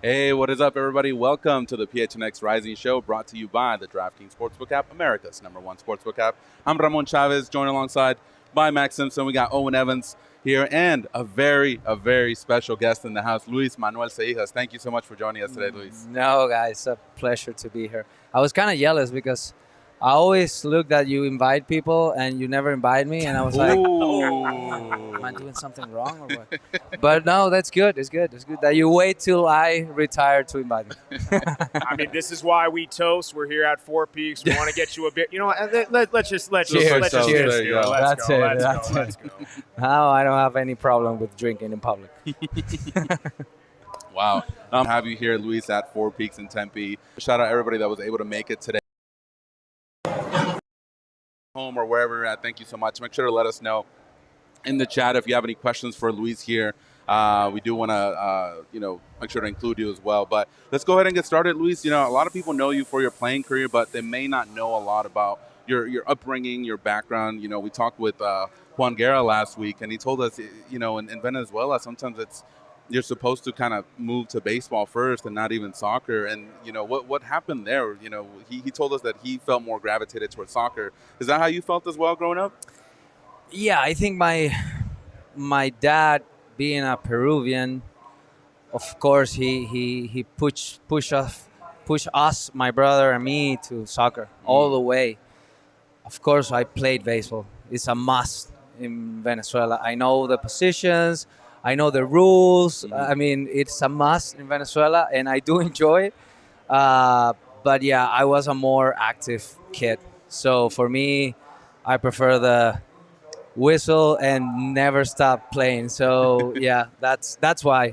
Hey, what is up, everybody? Welcome to the PHNX Rising Show, brought to you by the DraftKings Sportsbook app, America's #1 sportsbook app. I'm Ramon Chavez, joined alongside by Max Simpson. We got Owain Evans here, and a very special guest in the house, Luis Manuel Seijas. Thank you so much for joining us today, Luis. No, guys, a pleasure to be here. I was kind of jealous because I always look that you invite people and you never invite me, and I was like, am I doing something wrong or what? But no, that's good. It's good. It's good that you wait till I retire to invite me. I mean, this is why we toast. We're here at Four Peaks. We want to get you a bit. You know, let's just Cheers. Cheers. There you go. That's it. Let's go. Now I don't have any problem with drinking in public. Wow. Have you here, Luis, at Four Peaks in Tempe. Shout out everybody that was able to make it today, home or wherever you're at. Thank you so much. Make sure to let us know in the chat if you have any questions for Luis here. We do want to, make sure to include you as well. But let's go ahead and get started, Luis. You know, a lot of people know you for your playing career, but they may not know a lot about your upbringing, your background. You know, we talked with Juan Guerra last week, and he told us, in Venezuela, sometimes you're supposed to kind of move to baseball first and not even soccer. And, what happened there? He told us that he felt more gravitated towards soccer. Is that how you felt as well growing up? Yeah, I think my dad, being a Peruvian, of course he pushed us, my brother and me, to soccer all the way. Of course, I played baseball. It's a must in Venezuela. I know the positions, I know the rules. I mean, it's a must in Venezuela, and I do enjoy it. But yeah, I was a more active kid. So for me, I prefer the whistle and never stop playing. So yeah, that's why.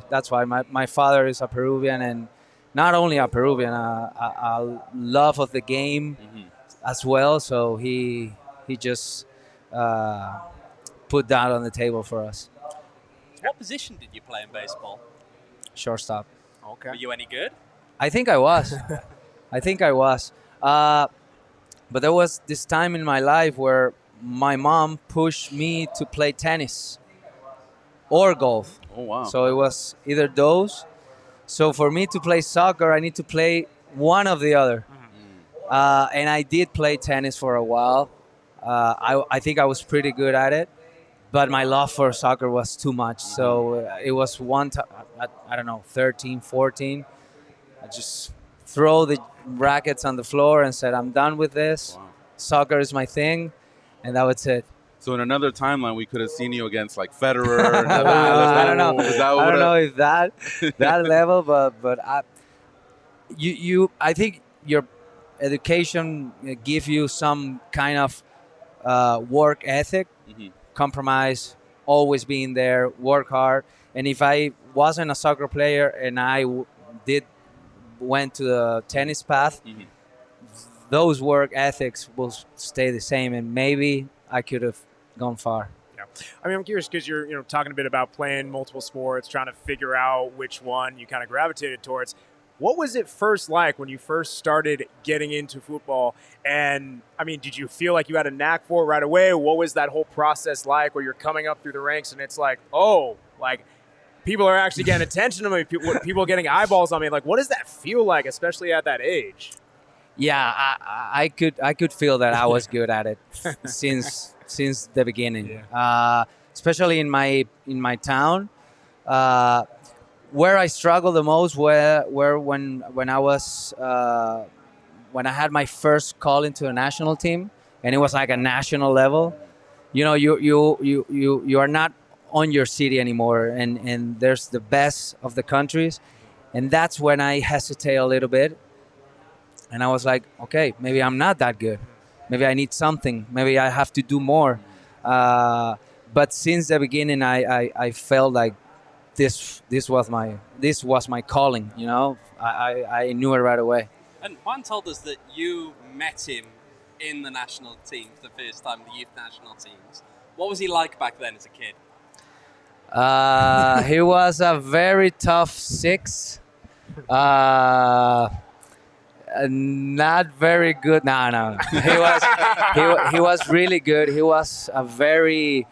My father is a Peruvian, and not only a Peruvian, a love of the game as well. So he just put that on the table for us. What position did you play in baseball? Shortstop. Okay. Were you any good? I think I was. But there was this time in my life where my mom pushed me to play tennis or golf. Oh, wow. So it was either those. So for me to play soccer, I need to play one of the other. And I did play tennis for a while. I think I was pretty good at it, but my love for soccer was too much. So it was one time, I don't know, 13, 14. I just throw the rackets on the floor and said, I'm done with this. Wow. Soccer is my thing. And that was it. So in another timeline, we could have seen you against like Federer. I don't know. Is that I what don't know if that level, but I think your education give you some kind of work ethic, compromise, always being there, work hard. And if I wasn't a soccer player and I went to the tennis path, those work ethics will stay the same, and maybe I could have gone far. Yeah. I mean, I'm curious because you're talking a bit about playing multiple sports, trying to figure out which one you kind of gravitated towards. What was it first like when you first started getting into football? And I mean, did you feel like you had a knack for it right away? What was that whole process like where you're coming up through the ranks and it's like, people are actually getting attention to me, people are getting eyeballs on me. Like, what does that feel like, especially at that age? Yeah, I could feel that I was good at it since the beginning. Especially in my town, where I struggled the most were when I was when I had my first call into a national team, and it was like a national level. You know, you are not on your city anymore, and there's the best of the countries, and that's when I hesitate a little bit. And I was like, okay, maybe I'm not that good. Maybe I need something. Maybe I have to do more. But since the beginning, I felt like this was my calling. You know, I knew it right away. And Juan told us that you met him in the national teams the first time, the youth national teams. What was he like back then as a kid? He was a very tough six. Not very good. No. He was really good. He was a very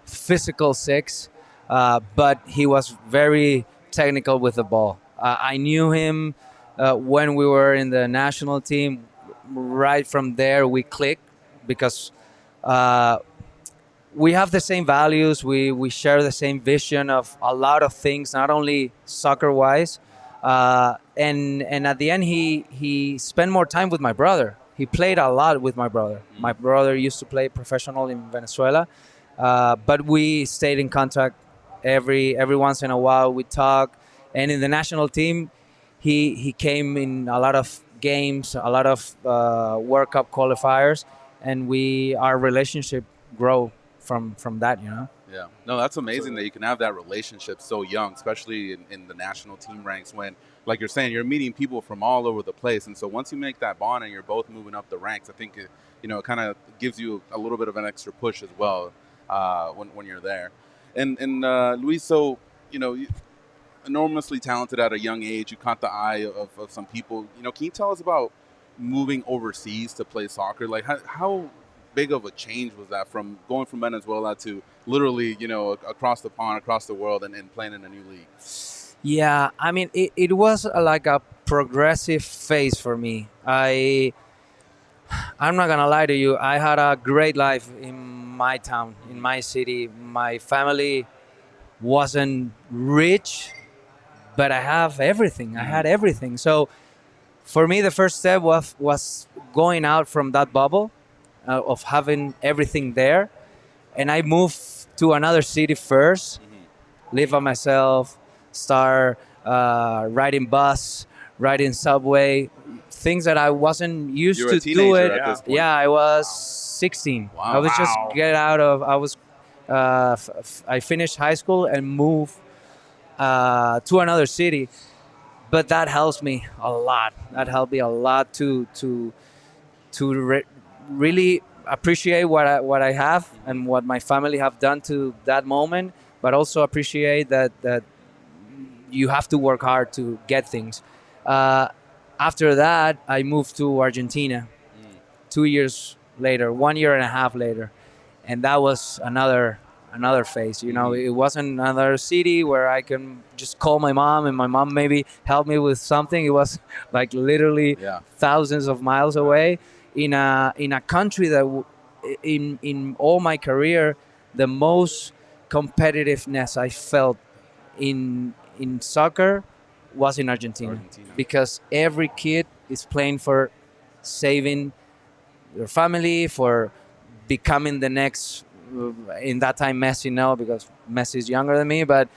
physical six, but he was very technical with the ball. I knew him when we were in the national team. Right from there, we clicked because we have the same values. We share the same vision of a lot of things, not only soccer wise. And at the end, he spent more time with my brother. He played a lot with my brother. My brother used to play professional in Venezuela, but we stayed in contact every once in a while. We talk, and in the national team, he came in a lot of games, a lot of World Cup qualifiers, and our relationship grow from that. Yeah. No, that's amazing that you can have that relationship so young, especially in the national team ranks when, like you're saying, you're meeting people from all over the place. And so once you make that bond and you're both moving up the ranks, I think it kind of gives you a little bit of an extra push as well when you're there. And Luis, so, enormously talented at a young age. You caught the eye of some people. Can you tell us about moving overseas to play soccer? Like how big of a change was that from going from Venezuela to literally, across the pond, across the world, and playing in a new league? Yeah, I mean, it was like a progressive phase for me. I'm not gonna lie to you. I had a great life in my town, in my city. My family wasn't rich, but I have everything. I had everything. So for me, the first step was going out from that bubble of having everything there. And I moved to another city first, live by myself, start riding bus, riding subway, things that I wasn't used You're to a teenager do it. at this point. Yeah, I was 16. Wow. I was just get out of. I finished high school and moved to another city, but that helps me a lot. That helped me a lot to really appreciate what I have and what my family have done to that moment, but also appreciate that you have to work hard to get things. After that, I moved to Argentina 2 years later, 1 year and a half later, and that was another phase. It wasn't another city where I can just call my mom and my mom maybe help me with something. It was like literally thousands of miles away in a country that in all my career, the most competitiveness I felt in soccer was in Argentina, because every kid is playing for saving their family, for becoming the next, in that time Messi, no, because Messi is younger than me, but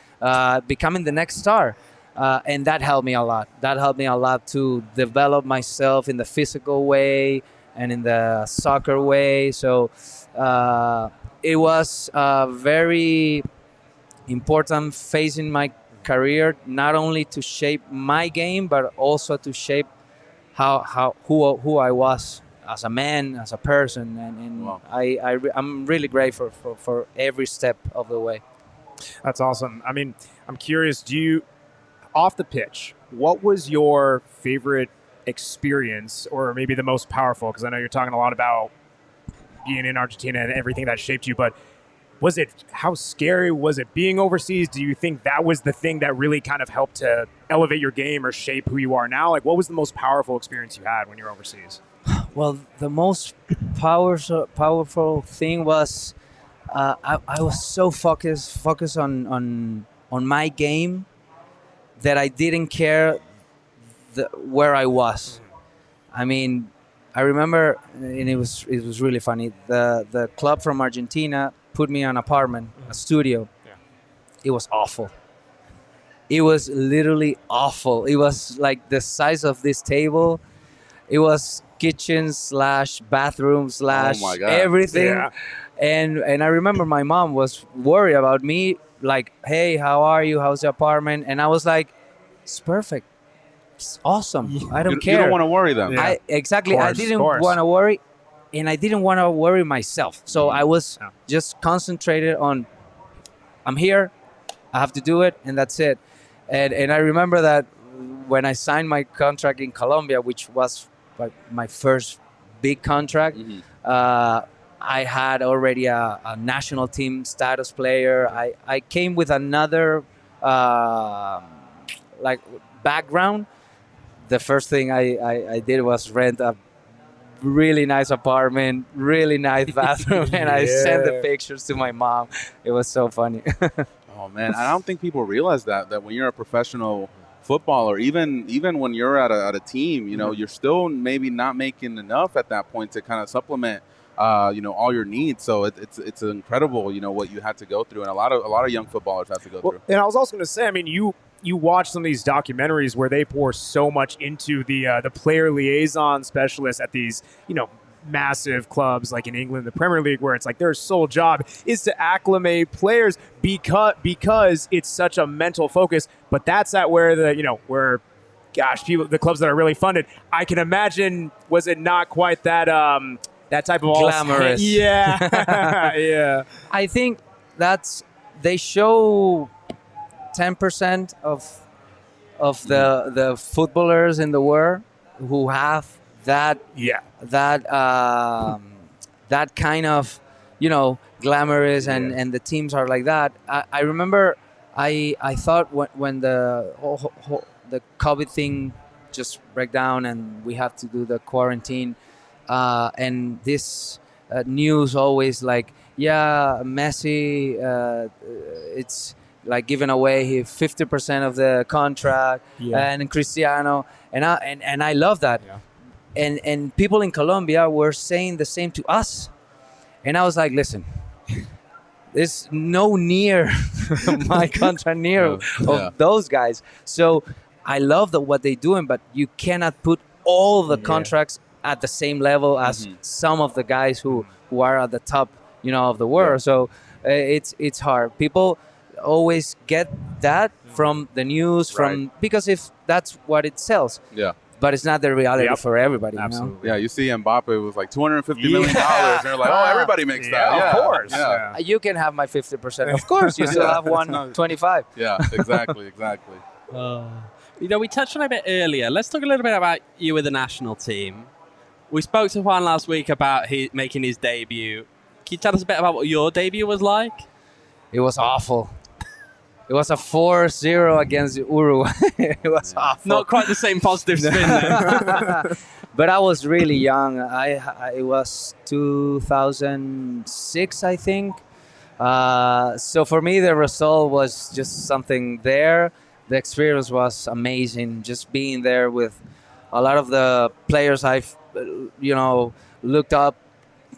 becoming the next star. And that helped me a lot. That helped me a lot to develop myself in the physical way and in the soccer way. So it was a very important phase in my career, not only to shape my game, but also to shape who I was as a man, as a person, and wow. I'm really grateful for every step of the way. That's awesome. I mean, I'm curious, off the pitch, what was your favorite experience, or maybe the most powerful? Because I know you're talking a lot about being in Argentina and everything that shaped you, but how scary was it being overseas? Do you think that was the thing that really kind of helped to elevate your game or shape who you are now? Like, what was the most powerful experience you had when you were overseas? Well, the most powerful thing was I was so focused on my game that I didn't care where I was. I mean, I remember, and it was really funny. The club from Argentina put me in an apartment, a studio. Yeah. It was awful. It was literally awful. It was like the size of this table. It was kitchen / bathroom / everything. Yeah. And I remember my mom was worried about me, like, hey, how are you? How's the apartment? And I was like, it's perfect. It's awesome. I don't care. You don't want to worry them. Yeah. Exactly. I didn't want to worry, and I didn't want to worry myself. So I was just concentrated on, I'm here, I have to do it, and that's it. And I remember that when I signed my contract in Colombia, which was like my first big contract, I had already a national team status player. I came with another like background, the first thing I did was rent a really nice apartment, really nice bathroom, and I sent the pictures to my mom. It was so funny. Oh man, I don't think people realize that when you're a professional footballer, even when you're at a team, you know, you're still maybe not making enough at that point to kind of supplement, you know, all your needs. So it's incredible, you know, what you had to go through, and a lot of young footballers have to go through. And I was also going to say, I mean, you watch some of these documentaries where they pour so much into the player liaison specialists at these, you know, massive clubs like in England, the Premier League, where it's like their sole job is to acclimate players because it's such a mental focus. But that's at where the clubs that are really funded, I can imagine, was it not quite that that type of glamorous? Yeah, yeah. I think they show 10% of the footballers in the world who have that kind of, you know, glamorous and the teams are like that. I remember I thought when the COVID thing just broke down and we have to do the quarantine, and this news always like, Messi, it's like giving away 50% of the contract, and Cristiano, and I love that. And people in Colombia were saying the same to us. And I was like, listen, there's no near my contract near of those guys. So I love what they're doing, but you cannot put all the contracts at the same level as some of the guys who are at the top, you know, of the world. So it's hard. People always get that from the news, because if that's what it sells. Yeah. But it's not the reality for everybody. Absolutely. You know? Yeah, you see Mbappe was like $250 million, and they're like, oh, everybody makes that. Yeah, of course. Yeah. You can have my 50%. Of course, you still have 125. Yeah, exactly. You know, we touched on it a bit earlier. Let's talk a little bit about you with the national team. We spoke to Juan last week about making his debut. Can you tell us a bit about what your debut was like? It was awful. It was a 4-0 against Uruguay. It was awful. Not quite the same positive spin then. But I was really young. It was 2006, I think. So for me, the result was just something there. The experience was amazing. Just being there with a lot of the players I've, you know, looked up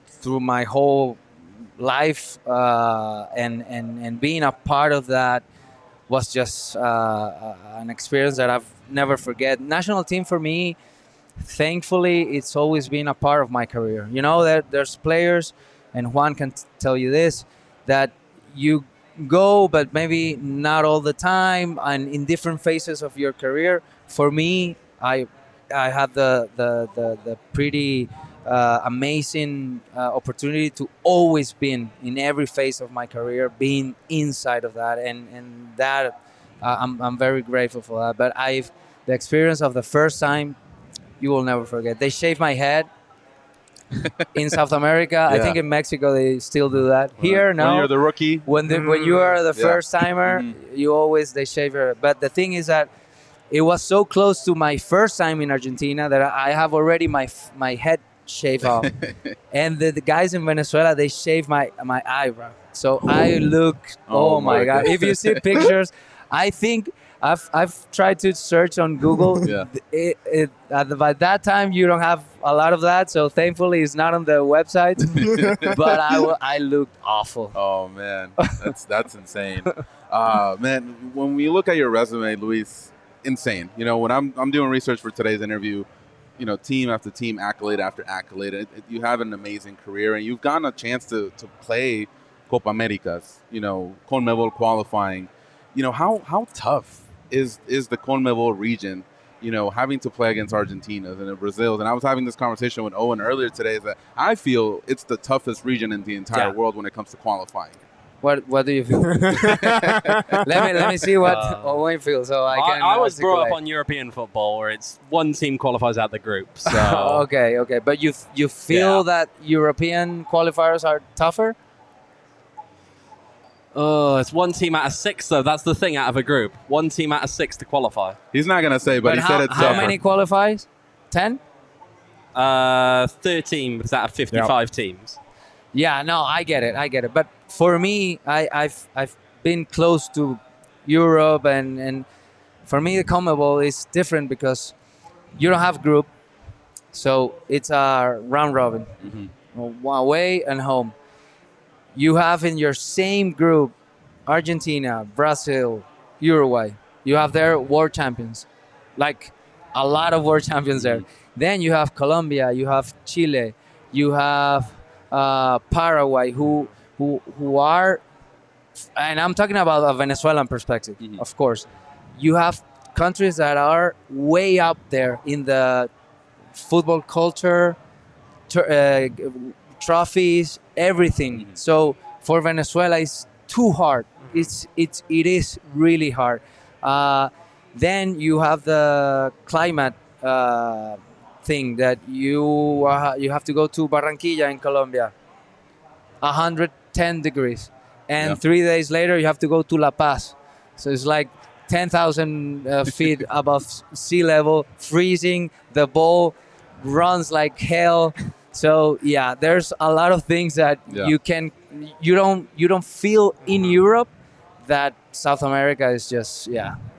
through my whole life, and being a part of that was just an experience that I've never forget. National team for me, thankfully, it's always been a part of my career. You know, there's players, and Juan can tell you this, that you go, but maybe not all the time, and in different phases of your career. For me, I had the pretty amazing opportunity to always be in every phase of my career, being inside of that, and that I'm very grateful for that. But the experience of the first time, you will never forget. They shaved my head in South America. I think in Mexico they still do that. Here, no. When you're the rookie, when you are the first timer, they shave your head. But the thing is that it was so close to my first time in Argentina that I have already my head shaved off. And the guys in Venezuela, they shaved my eyebrow. So I look, oh my God. If you see pictures, I think I've tried to search on Google. By that time, you don't have a lot of that. So thankfully, it's not on the website. But I looked awful. Oh, man. That's insane. Man, when we look at your resume, Luis, insane. You know, when I'm doing research for today's interview, you know, team after team, accolade after accolade, you have an amazing career, and you've gotten a chance to play Copa Américas, you know, CONMEBOL qualifying. You know, how tough is the CONMEBOL region, you know, having to play against Argentinas and Brazil? And I was having this conversation with Owen earlier today, is that I feel it's the toughest region in the entire world when it comes to qualifying. What do you feel? let me see what Owen feels. So I was brought up on European football, where it's one team qualifies out the group. So okay. But you feel that European qualifiers are tougher? Oh, it's one team out of 6, though. That's the thing out of a group. One team out of 6 to qualify. He's not gonna say, but he said it's how tougher. many qualifies? 10? 13 was out of 55 teams. Yeah, no, I get it. But for me, I've been close to Europe, and for me, the CONMEBOL is different because you don't have group, so it's a round robin, away and home. You have in your same group Argentina, Brazil, Uruguay. You have their world champions, like a lot of world champions there. Then you have Colombia, you have Chile, you have Paraguay, who are, and I'm talking about a Venezuelan perspective, of course. You have countries that are way up there in the football culture, trophies, everything. So for Venezuela, it's too hard. It is really hard. Then you have the climate thing that you have to go to Barranquilla in Colombia, 110 degrees, and 3 days later you have to go to La Paz. So it's like 10,000 feet above sea level, freezing. The ball runs like hell. So yeah, there's a lot of things that you don't feel in Europe that South America is just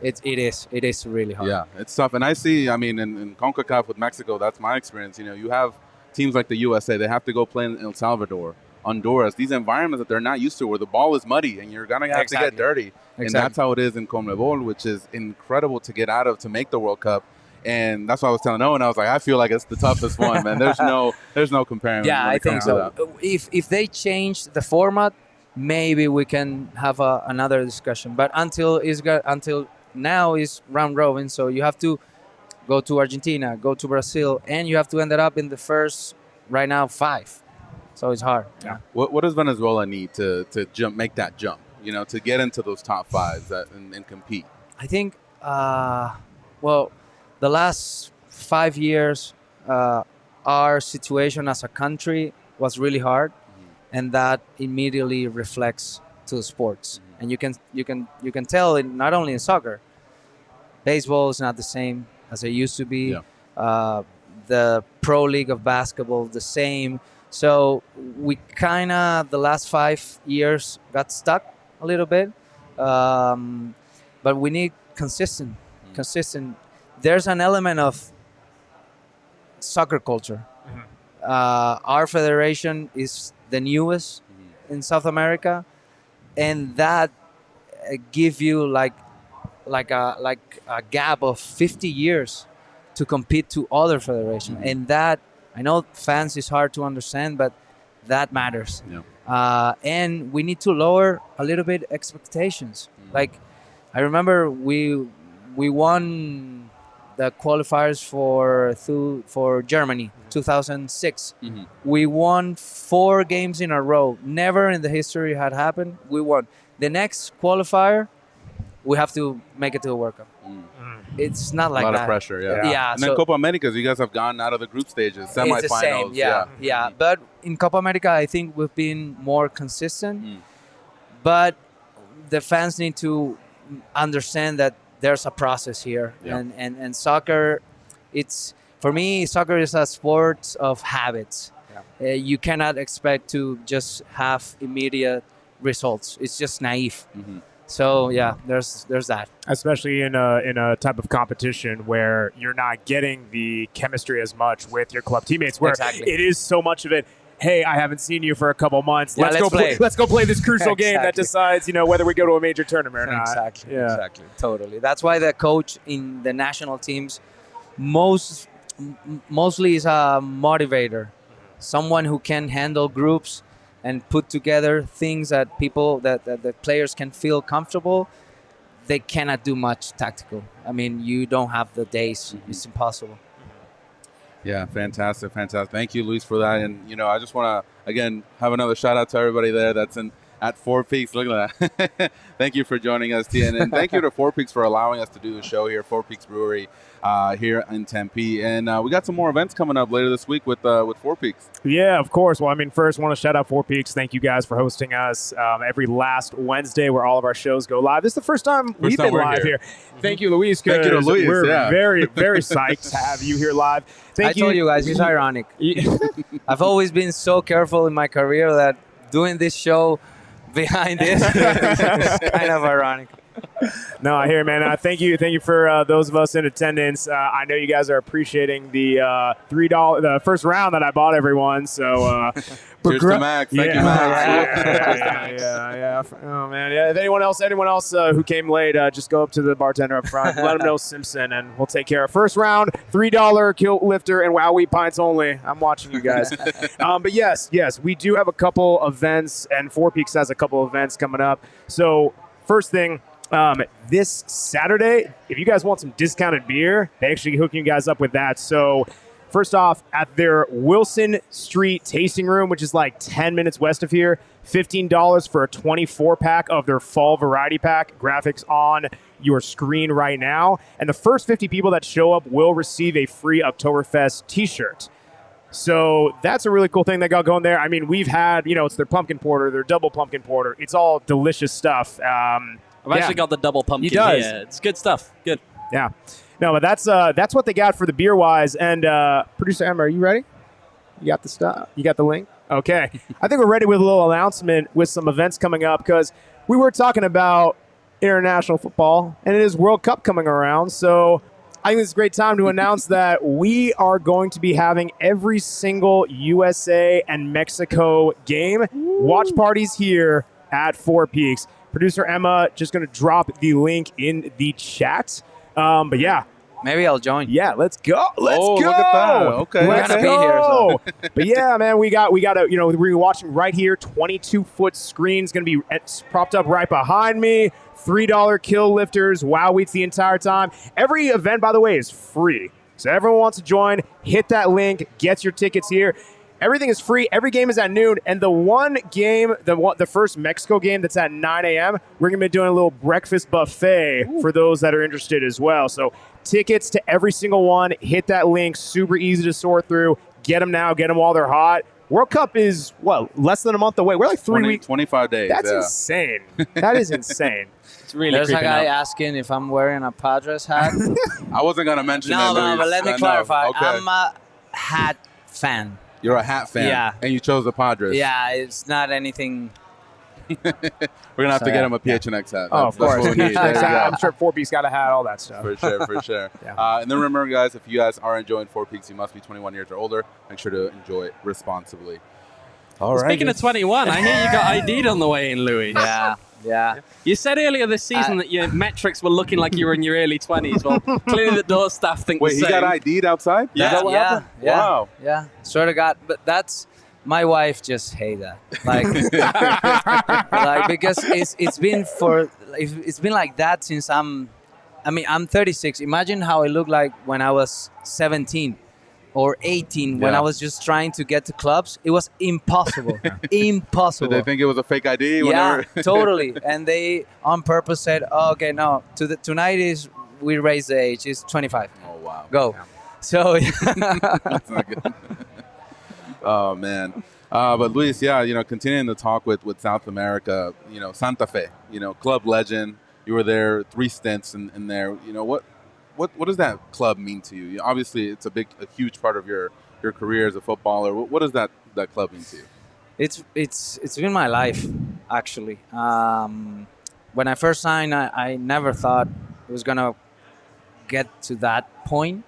it is really hard. Yeah, it's tough. And I see, I mean, in CONCACAF with Mexico, that's my experience. You know, you have teams like the USA, they have to go play in El Salvador, Honduras, these environments that they're not used to where the ball is muddy and you're going to have to get dirty. And that's how it is in CONMEBOL, which is incredible to get out of to make the World Cup. And that's what I was telling Owen. I was like, I feel like it's the toughest one, man. There's no comparing. Yeah, I think so. If they change the format, maybe we can have another discussion. But until now is round robin, so you have to go to Argentina, go to Brazil, and you have to end up in the first right now 5. So it's hard. Yeah. What does Venezuela need to make that jump? You know, to get into those top 5s and compete. I think the last 5 years, our situation as a country was really hard, and that immediately reflects to sports. And you can tell it not only in soccer. Baseball is not the same as it used to be. Yeah. The pro league of basketball the same. So we kind of the last 5 years got stuck a little bit, but we need consistent. There's an element of soccer culture. Our federation is the newest in South America, and that give you like a gap of 50 years to compete to other federations, and that I know fans is hard to understand, but that matters. Yeah. And we need to lower a little bit expectations. Like I remember we won the qualifiers for Germany 2006. We won 4 games in a row. Never in the history had happened. We won. The next qualifier, we have to make it to the World Cup. It's not like that. A lot of pressure, yeah. And then Copa América, you guys have gone out of the group stages, semifinals. It's the same, yeah. But in Copa América, I think we've been more consistent. But the fans need to understand that there's a process here. Yeah. And soccer, for me, soccer is a sport of habits. Yeah. You cannot expect to just have immediate results. It's just naive. So yeah, there's that. Especially in a type of competition where you're not getting the chemistry as much with your club teammates, where it is so much of it. Hey, I haven't seen you for a couple months. Let's go play this crucial game that decides, whether we go to a major tournament or not. Exactly. Totally. That's why the coach in the national teams mostly is a motivator, someone who can handle groups and put together things that the players can feel comfortable. They cannot do much tactical. I mean, you don't have the days. It's impossible. Yeah, fantastic. Thank you, Luis, for that. And, I just want to, again, have another shout out to everybody there that's at Four Peaks. Look at that. Thank you for joining us, TN. And thank you to Four Peaks for allowing us to do the show here, Four Peaks Brewery here in Tempe. And we got some more events coming up later this week with Four Peaks. Yeah, of course. Well, I mean, first, I want to shout out Four Peaks. Thank you guys for hosting us every last Wednesday where all of our shows go live. This is the first time we've been live here. Thank you, Luis. Thank you to Luis. We're very, very psyched to have you here live. I told you guys, it's ironic. I've always been so careful in my career that doing this show behind this is kind of ironic. No, I hear, man. Thank you for those of us in attendance. I know you guys are appreciating the $3, the first round that I bought everyone. So, cheers to Max. Thank you, Max. Yeah. Oh man, yeah. If anyone else who came late, just go up to the bartender up front, let him know Simpson, and we'll take care of first round. $3 kilt lifter and wow wheat pints only. I'm watching you guys. But yes, we do have a couple events, and Four Peaks has a couple events coming up. So first thing. This Saturday, if you guys want some discounted beer, they actually hook you guys up with that. So first off, at their Wilson Street tasting room, which is like 10 minutes west of here, $15 for a 24-pack of their fall variety pack. Graphics on your screen right now. And the first 50 people that show up will receive a free Oktoberfest t-shirt. So that's a really cool thing they got going there. I mean, we've had, it's their pumpkin porter, their double pumpkin porter. It's all delicious stuff. I've actually got the double pumpkin here. It's good stuff. Good. Yeah. No, but that's what they got for the beer wise. And producer Emma, are you ready? You got the stuff? You got the link? Okay. I think we're ready with a little announcement with some events coming up, because we were talking about international football, and it is World Cup coming around. So I think it's a great time to announce that we are going to be having every single USA and Mexico game. Watch parties here at Four Peaks. Producer Emma just going to drop the link in the chat. But yeah. Maybe I'll join. Yeah, let's go. Let's go. Look at that. Okay. We're gonna be here. So. But yeah, man, we got a, we're watching right here. 22-foot screen's going to be propped up right behind me. $3 kill lifters. Wow wheats the entire time. Every event, by the way, is free. So everyone wants to join. Hit that link. Get your tickets here. Everything is free. Every game is at noon. And the one game, the first Mexico game that's at 9 a.m., we're going to be doing a little breakfast buffet for those that are interested as well. So tickets to every single one. Hit that link. Super easy to sort through. Get them now. Get them while they're hot. World Cup is, less than a month away. We're like 3 weeks. 25 days. That's insane. That is insane. It's really There's a guy up. asking if I'm wearing a Padres hat. I wasn't going to mention that, No, but let me clarify. Okay. I'm a hat fan. You're a hat fan. Yeah. And you chose the Padres. Yeah, it's not anything. We're going to have to get him a PHNX hat. Oh, of course. That's what we need. There you go. I'm sure Four Peaks got a hat, all that stuff. For sure. Yeah. And then remember, guys, if you guys are enjoying Four Peaks, you must be 21 years or older. Make sure to enjoy it responsibly. All right. Speaking of 21, I hear you got ID'd on the way in, Louis. Yeah. You said earlier this season that your metrics were looking like you were in your early 20s. Well, clearly the door staff think the Wait, same. he got ID'd outside? Yeah. Is that what happened? Yeah. Wow. Yeah. Swear to God. But that's, my wife just hate that. Because it's been like that since I'm 36. Imagine how it looked like when I was 17 or 18 when I was just trying to get to clubs. It was impossible. Impossible. Did they think it was a fake ID? Yeah, totally. And they on purpose said, oh, okay, no, tonight we raise the age. It's 25. Oh, wow. Go. Yeah. So That's not good. Oh, man. But Luis, continuing the talk with South America, Santa Fe, club legend. You were there 3 stints in there. What does that club mean to you? Obviously, it's a huge part of your career as a footballer. What does that club mean to you? It's been my life, actually. When I first signed, I never thought it was gonna get to that point.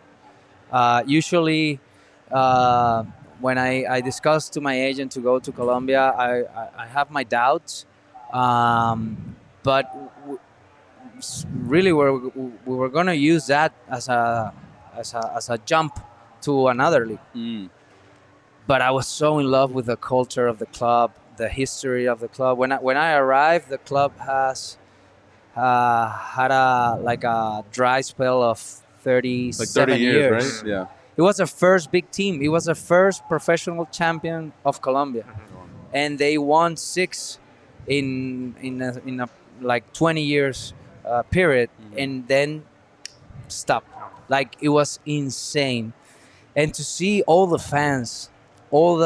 Usually, when I discussed to my agent to go to Colombia, I have my doubts, but really we were gonna use that as a jump to another league. But I was so in love with the culture of the club, the history of the club. When I arrived, the club has had a dry spell of 37 years, right? Yeah. It was the first big team. It was the first professional champion of Colombia. And they won 6 in a like 20 years period, and then stop. Like it was insane, and to see all the fans, all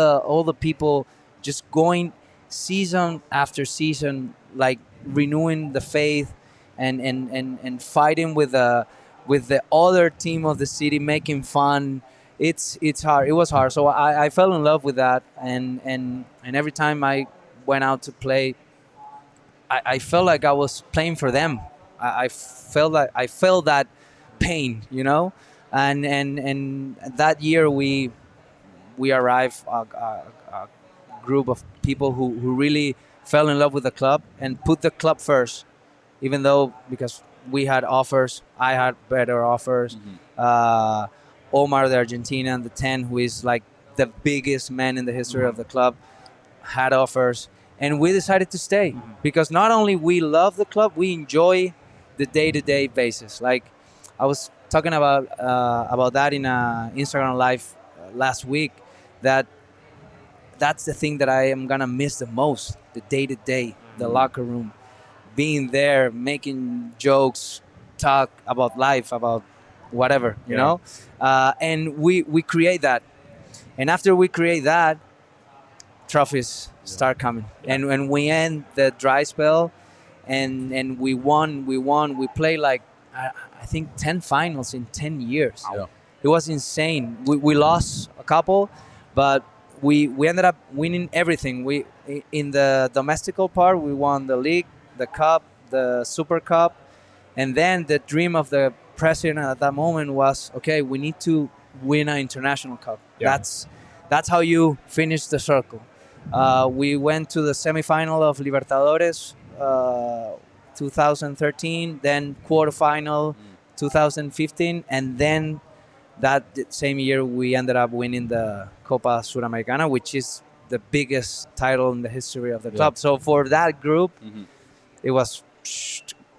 the people just going season after season, like renewing the faith and fighting with the other team of the city, making fun. It's hard. It was hard. So I fell in love with that, and every time I went out to play, I felt like I was playing for them. I felt that pain, you know, and that year we arrived a group of people who really fell in love with the club and put the club first, even though because we had offers, I had better offers. Omar, the Argentinian, the 10, who is like the biggest man in the history of the club, had offers, and we decided to stay because not only we love the club, we enjoy the day-to-day basis. Like I was talking about that in a Instagram live last week, that's the thing that I am gonna miss the most: the day-to-day, the locker room, being there, making jokes, talk about life, about whatever, you know, and we create that, and after we create that, trophies start coming, and when we end the dry spell, and we won. We played like I think 10 finals in 10 years. It was insane. We lost a couple, but we ended up winning everything. We in the domestical part, we won the league, the cup, the Super Cup, and then the dream of the president at that moment was, okay, we need to win an international cup. That's how you finish the circle. We went to the semifinal of Libertadores 2013, then quarterfinal 2015, and then that same year we ended up winning the Copa Sudamericana, which is the biggest title in the history of the club. So for that group, it was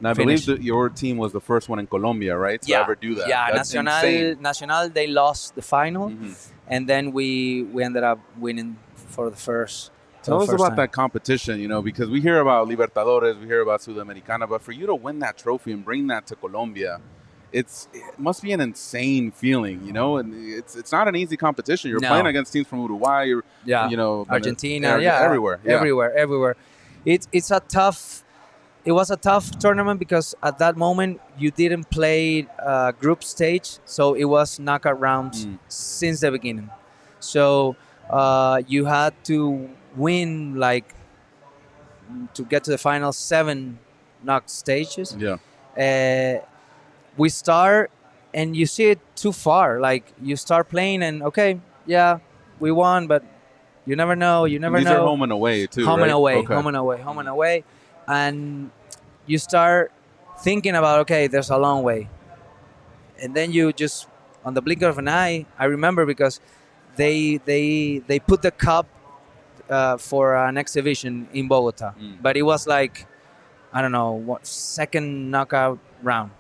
Now, I believe that your team was the first one in Colombia, right? To ever do that. Yeah, That's insane. Nacional, they lost the final, and then we ended up winning for the first. Tell us about that competition, you know, because we hear about Libertadores, we hear about Sudamericana, but for you to win that trophy and bring that to Colombia, it must be an insane feeling, you know, and it's not an easy competition. You're playing against teams from Uruguay, you know, Argentina, everywhere. It was a tough tournament because at that moment you didn't play group stage, so it was knockout rounds since the beginning. So you had to win like to get to the final 7 knock stages. We start and you see it too far. Like you start playing and okay, we won, but you never know. These are home and away too, home right? and away. And you start thinking about, okay, there's a long way. And then you just, on the blink of an eye, I remember because they put the cup for an exhibition in Bogota. But it was like, I don't know, what second knockout round.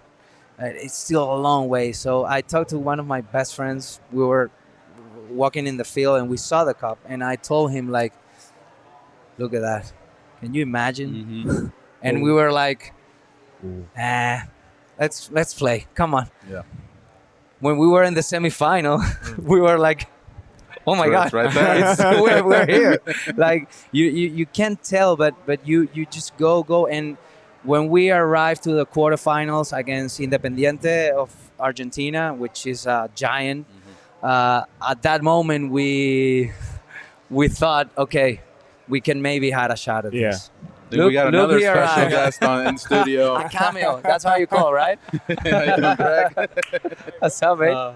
It's still a long way. So I talked to one of my best friends. We were walking in the field and we saw the cup. And I told him, like, look at that. Can you imagine? And we were like, let's play. Come on. When we were in the semifinal, we were like, oh my God, right there. we're here. Like you can't tell, but you just go. And when we arrived to the quarterfinals against Independiente of Argentina, which is a giant, at that moment we thought, okay, we can maybe have a shot at this. We got another special guest in studio. A cameo. That's how you call, right? What's up, mate?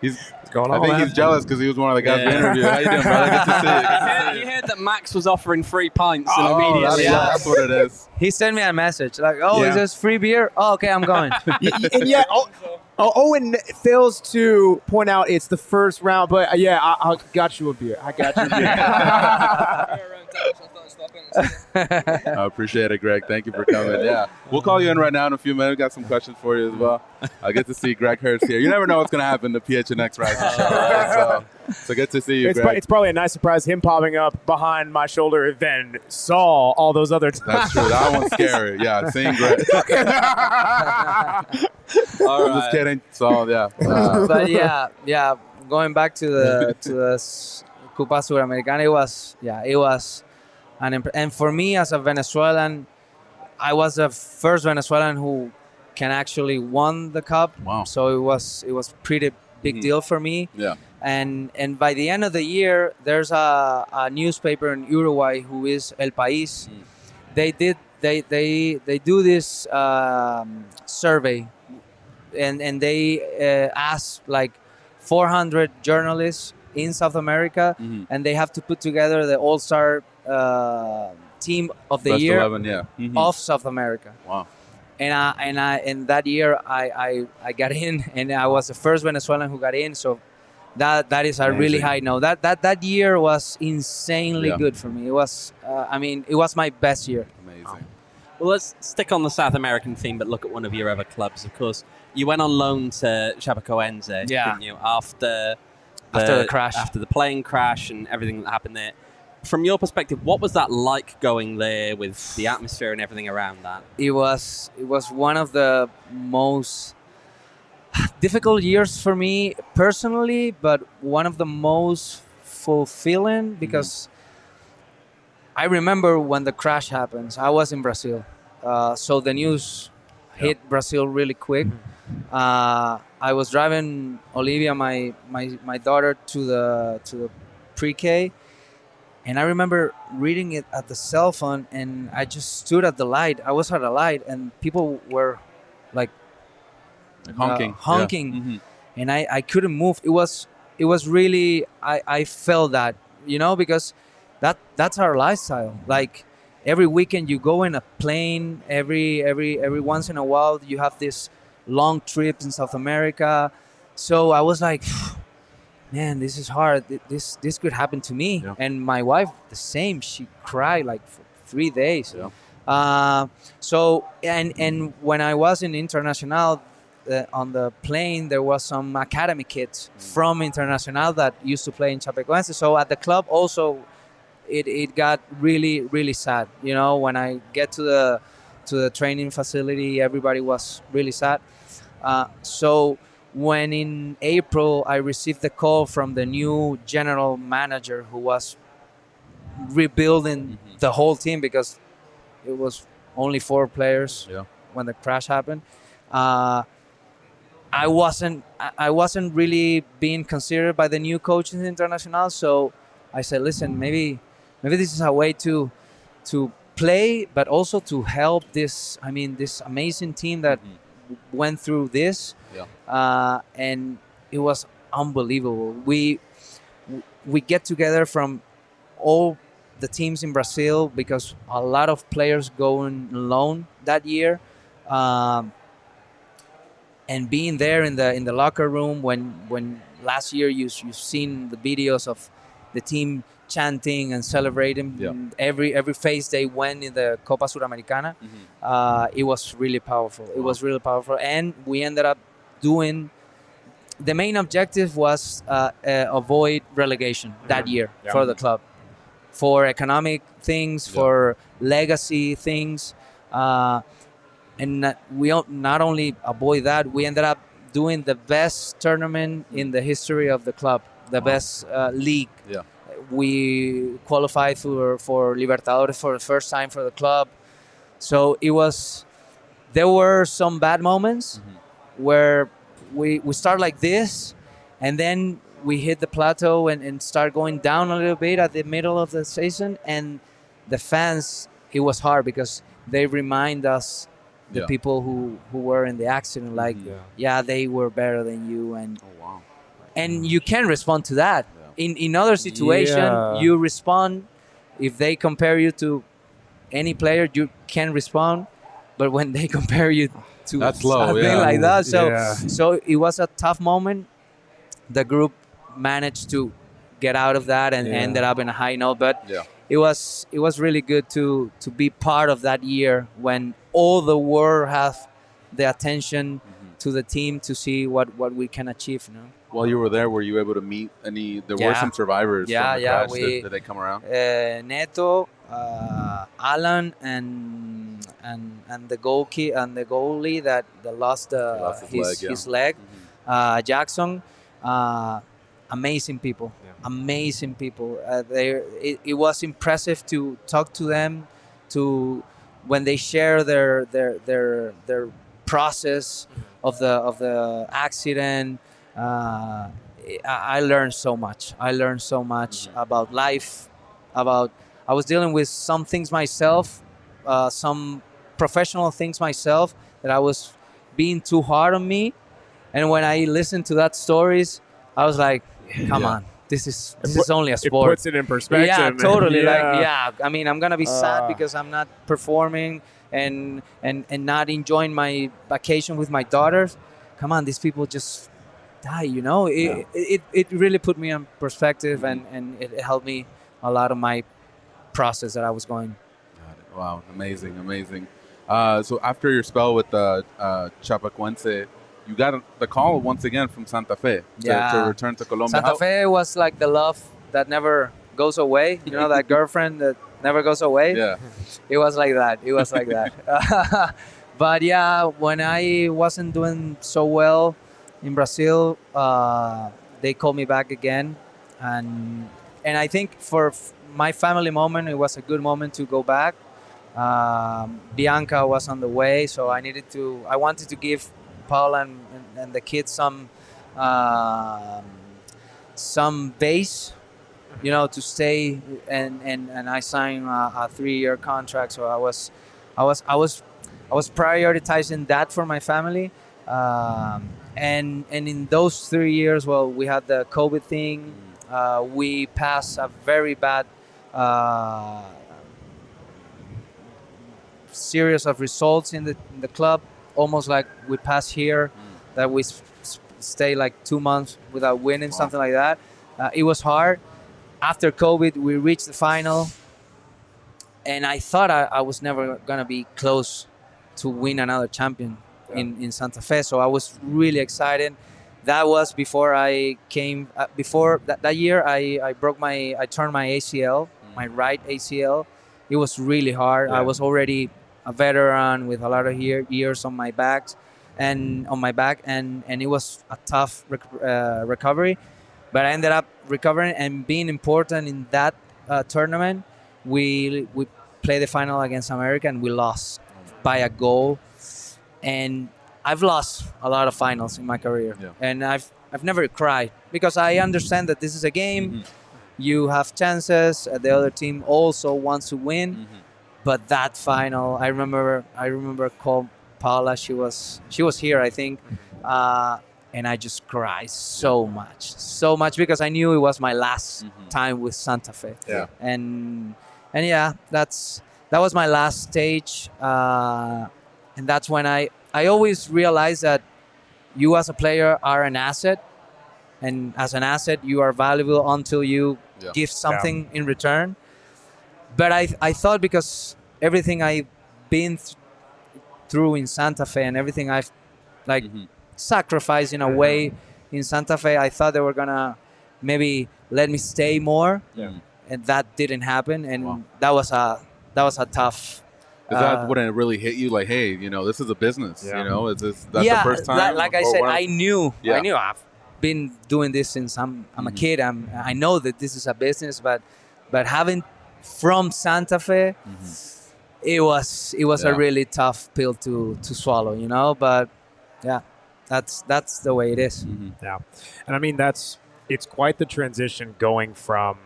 He's going on. I think he's jealous because he was one of the guys we interviewed. How you doing, brother? Good to see you. You heard that Max was offering free pints and immediately. That's what it is. He sent me a message like, is this free beer? Oh, okay, I'm going. And yet, Owen fails to point out it's the first round, but I got you a beer. I got you a beer. I appreciate it, Greg. Thank you for coming. Yeah, we'll call you in right now in a few minutes. We got some questions for you as well. I get to see Greg Hurst here. You never know what's going to happen to PHNX Rising Show. Right? So good to see you, Greg. It's probably a nice surprise, him popping up behind my shoulder than Saul all those other times. That's true. That one's scary. Yeah, seeing Greg. I'm just kidding. So, yeah. But yeah, going back to the Copa Sudamericana, it was and for me as a Venezuelan, I was the first Venezuelan who can actually won the cup. Wow. So it was pretty big deal for me. Yeah. And by the end of the year, there's a newspaper in Uruguay who is El País. They do this survey, and they ask like 400 journalists in South America, and they have to put together the all-star team of the Best year 11, of South America. Wow. And that year I got in, and I was the first Venezuelan who got in. So that is a really high note. That year was insanely good for me. It was it was my best year. Amazing. Well, let's stick on the South American theme, but look at one of your other clubs. Of course, you went on loan to Chapecoense, didn't you? After the crash, after the plane crash and everything that happened there. From your perspective, what was that like going there with the atmosphere and everything around that? It was one of the most difficult years for me personally, but one of the most fulfilling because I remember when the crash happens, I was in Brazil. So the news hit Brazil really quick. I was driving Olivia, my daughter, to the pre-K, and I remember reading it at the cell phone, and I just stood at the light. I was at a light, and people were like honking, and I couldn't move. It was really I felt that, because that's our lifestyle. Like every weekend you go in a plane. Every once in a while you have this long trips in South America. So I was like, man, this is hard. This could happen to me. Yeah. And my wife, the same. She cried like for 3 days. Yeah. So when I was in Internacional, on the plane, there was some academy kids from Internacional that used to play in Chapecoense. So at the club also, it got really, really sad. When I get to the training facility, everybody was really sad. So when in April I received the call from the new general manager who was rebuilding the whole team because it was only 4 players when the crash happened. I wasn't really being considered by the new coaches in Internacional, so I said, listen, maybe this is a way to play, but also to help this amazing team that went through this. And it was unbelievable. We get together from all the teams in Brazil because a lot of players go on loan that year. And being there in the locker room when last year you've seen the videos of the team chanting and celebrating every phase they went in the Copa Sudamericana, it was really powerful. It was really powerful, and we ended up doing. The main objective was avoid relegation that year for the club, for economic things, for legacy things. And we not only avoid that, we ended up doing the best tournament in the history of the club, the best league. Yeah. We qualified for Libertadores for the first time for the club. So there were some bad moments where we start like this, and then we hit the plateau and start going down a little bit at the middle of the season. And the fans, it was hard because they remind us the people who were in the accident, like, they were better than you, and you can respond to that. In other situations, you respond. If they compare you to any player, you can respond. But when they compare you to something like that, so it was a tough moment. The group managed to get out of that and ended up in a high note. But it was really good to be part of that year when all the world have the attention to the team to see what we can achieve. You know. While you were there, were you able to meet any? There were Yeah. some survivors Yeah, from the yeah, crash. we- Did they come around? Neto, Alan, and the goalie that lost, lost his leg, yeah. his leg. Jackson, amazing people, amazing people. It was impressive to talk to them, to when they share their process of the accident. I learned so much. I learned so much about life. I was dealing with some things myself, some professional things myself that I was being too hard on me. And when I listened to that stories, I was like, "Come on, this is only a sport." It puts it in perspective. Yeah, man. totally. Yeah. I mean, I'm gonna be sad because I'm not performing and not enjoying my vacation with my daughters. Come on, these people just die. You know, it really put me in perspective and it helped me a lot of my process that I was going. Got it. Wow, amazing. So after your spell with the Chapecoense, you got the call once again from Santa Fe to return to Colombia. Santa Fe was like the love that never goes away. You know, that girlfriend that never goes away. Yeah. It was like that. But yeah, when I wasn't doing so well in Brazil, they called me back again, and I think for my family moment, it was a good moment to go back. Bianca was on the way, so I wanted to give Paul and the kids some base, you know, to stay, and I signed a 3-year contract. So I was prioritizing that for my family, and in those 3 years, well, we had the COVID thing. We passed a very bad series of results in the club, almost like we passed here, that we stay like 2 months without winning, something like that. It was hard. After COVID, we reached the final, and I thought I was never gonna be close to win another champion in Santa Fe. So I was really excited. That was before I came. Before that year, I turned my ACL, my right ACL. It was really hard. I was already a veteran with a lot of years on my back, and it was a tough recovery. But I ended up recovering and being important in that tournament. We played the final against America and we lost by a goal. And I've lost a lot of finals in my career, and I've never cried because I understand that this is a game. You have chances. The other team also wants to win, but that final, I remember call Paula. She was here, I think, and I just cried so much because I knew it was my last time with Santa Fe. Yeah. And yeah, that was my last stage, and that's when I always realized that you as a player are an asset, and as an asset you are valuable until you give something in return. But I thought, because everything I've been through in Santa Fe and everything I've sacrificed in a way in Santa Fe, I thought they were gonna maybe let me stay more, and that didn't happen, and that was a tough. That wouldn't really hit you like, hey, you know, this is a business. You know, that's the first time. Like I said, I knew I've been doing this since I'm a kid. I know that this is a business, but having from Santa Fe, it was a really tough pill to swallow, you know. But yeah, that's the way it is. Yeah, and I mean it's quite the transition going from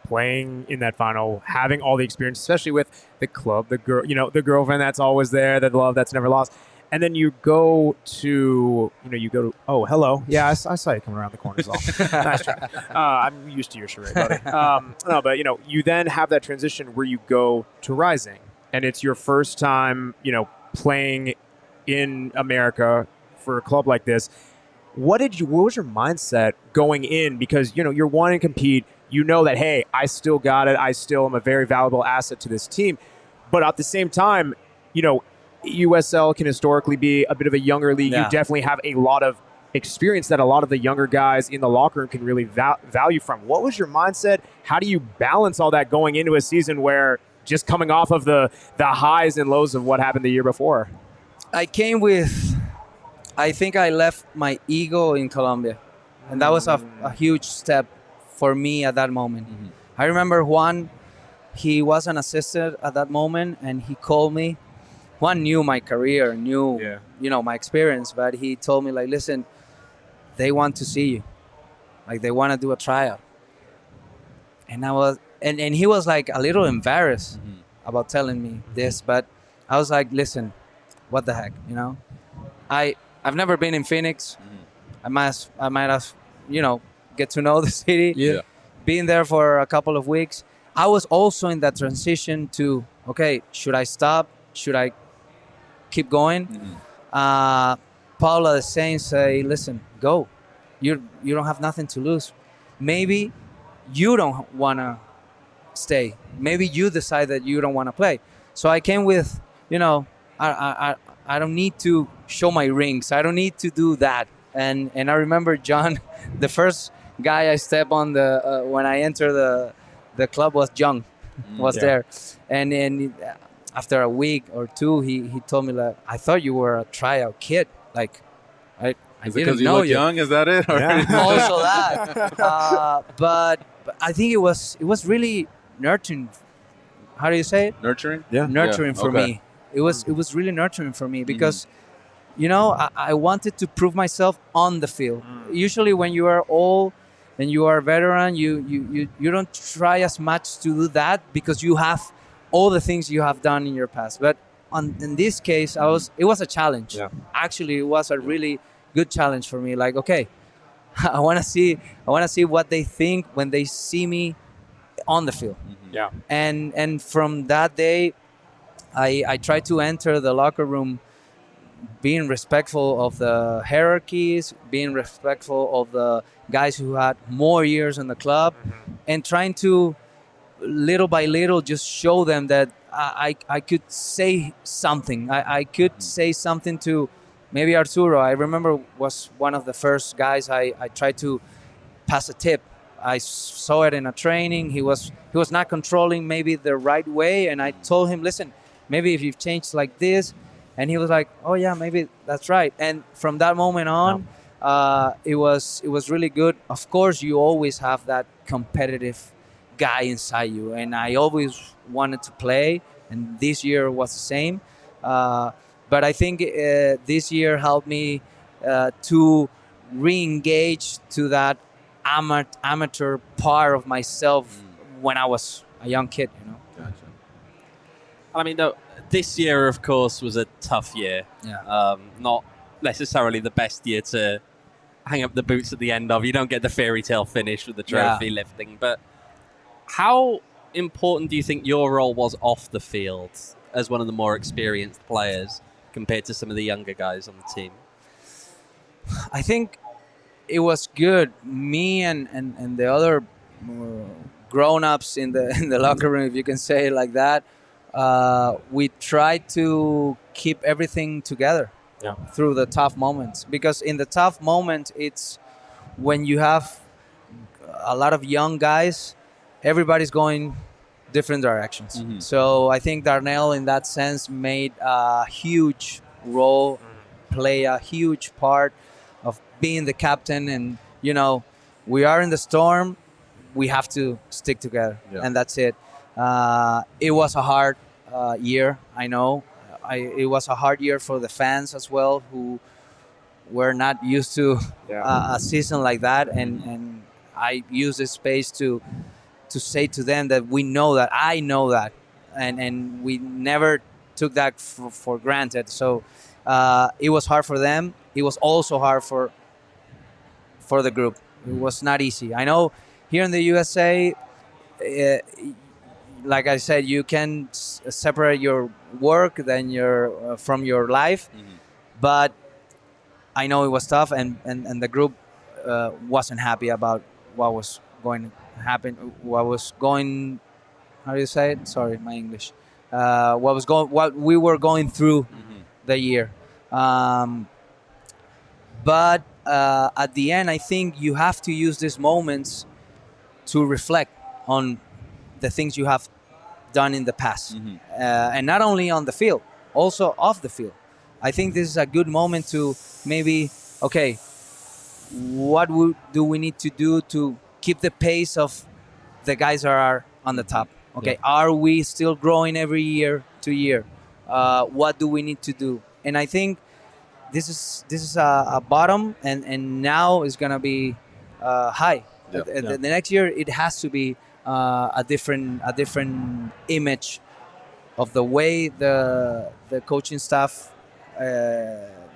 playing in that final, having all the experience, especially with the club, the girl, you know, the girlfriend that's always there, the love that's never lost. And then you go to, oh, hello. Yeah, I saw you coming around the corner. Nice try. I'm used to your charade, buddy. No, but, you then have that transition where you go to Rising. And it's your first time, playing in America for a club like this. What was your mindset going in? Because, you're wanting to compete. You know that, hey, I still got it. I still am a very valuable asset to this team. But at the same time, USL can historically be a bit of a younger league. Yeah. You definitely have a lot of experience that a lot of the younger guys in the locker room can really value from. What was your mindset? How do you balance all that going into a season where just coming off of the highs and lows of what happened the year before? I think I left my ego in Colombia. And that was a huge step for me at that moment. Mm-hmm. I remember Juan, he was an assistant at that moment, and he called me. Juan knew my career, knew my experience, but he told me, like, listen, they want to see you. Like, they want to do a tryout. And and he was like a little embarrassed about telling me this, but I was like, listen, what the heck, I've never been in Phoenix. I might have, get to know the city. Yeah. Being there for a couple of weeks. I was also in that transition to, okay, should I stop? Should I keep going? Paula the same, say, listen, go. You don't have nothing to lose. Maybe you don't want to stay. Maybe you decide that you don't want to play. So I came with, I don't need to show my rings. I don't need to do that. And I remember John, the first guy I stepped on when I entered the club was John, there. And then after a week or two, he told me, like, I thought you were a tryout kid. Like, I didn't know you. Young? Is that it? Also that. But I think it was really nurturing. How do you say it? Nurturing? Yeah. Nurturing for me. It was really nurturing for me because, I wanted to prove myself on the field. Usually when you are old and you are a veteran, you don't try as much to do that because you have all the things you have done in your past. But in this case, it was a challenge. Yeah. Actually, it was a really good challenge for me. Like, okay, I want to see what they think when they see me on the field. Yeah. And from that day, I tried to enter the locker room being respectful of the hierarchies, being respectful of the guys who had more years in the club, and trying to, little by little, just show them that I could say something. I could say something to maybe Arturo. I remember was one of the first guys I tried to pass a tip. I saw it in a training. He was not controlling maybe the right way, and I told him, listen, maybe if you've changed like this. And he was like, oh yeah, maybe that's right. And from that moment on, it was really good. Of course, you always have that competitive guy inside you, and I always wanted to play, and this year was the same. But I think this year helped me to re-engage to that amateur part of myself when I was a young kid. Gotcha. I mean, this year, of course, was a tough year. Yeah. Not necessarily the best year to hang up the boots at the end of. You don't get the fairy tale finish with the trophy lifting. But how important do you think your role was off the field as one of the more experienced players compared to some of the younger guys on the team? I think it was good. Me and the other grown-ups in the locker room, if you can say it like that, we tried to keep everything together through the tough moments. Because in the tough moment, it's when you have a lot of young guys, everybody's going different directions. So I think Darnell, in that sense, made a huge role, play a huge part of being the captain. And, we are in the storm. We have to stick together, and that's it. It was a hard year, I know. It was a hard year for the fans as well, who were not used to a season like that. And I use this space to say to them that we know that, I know that, and we never took that for granted. So it was hard for them. It was also hard for the group. It was not easy. I know here in the USA, like I said, you can separate your work from your life, but I know it was tough, and the group wasn't happy about what was going to happen. What was going? How do you say it? Sorry, my English. What we were going through the year. But at the end, I think you have to use these moments to reflect on the things you have done in the past, and not only on the field, also off the field. I think this is a good moment to maybe, okay, what do we need to do to keep the pace of the guys that are on the top? Okay, are we still growing every year to year? What do we need to do? And I think this is a bottom, and now it's gonna be high. The next year it has to be a different image of the way the coaching staff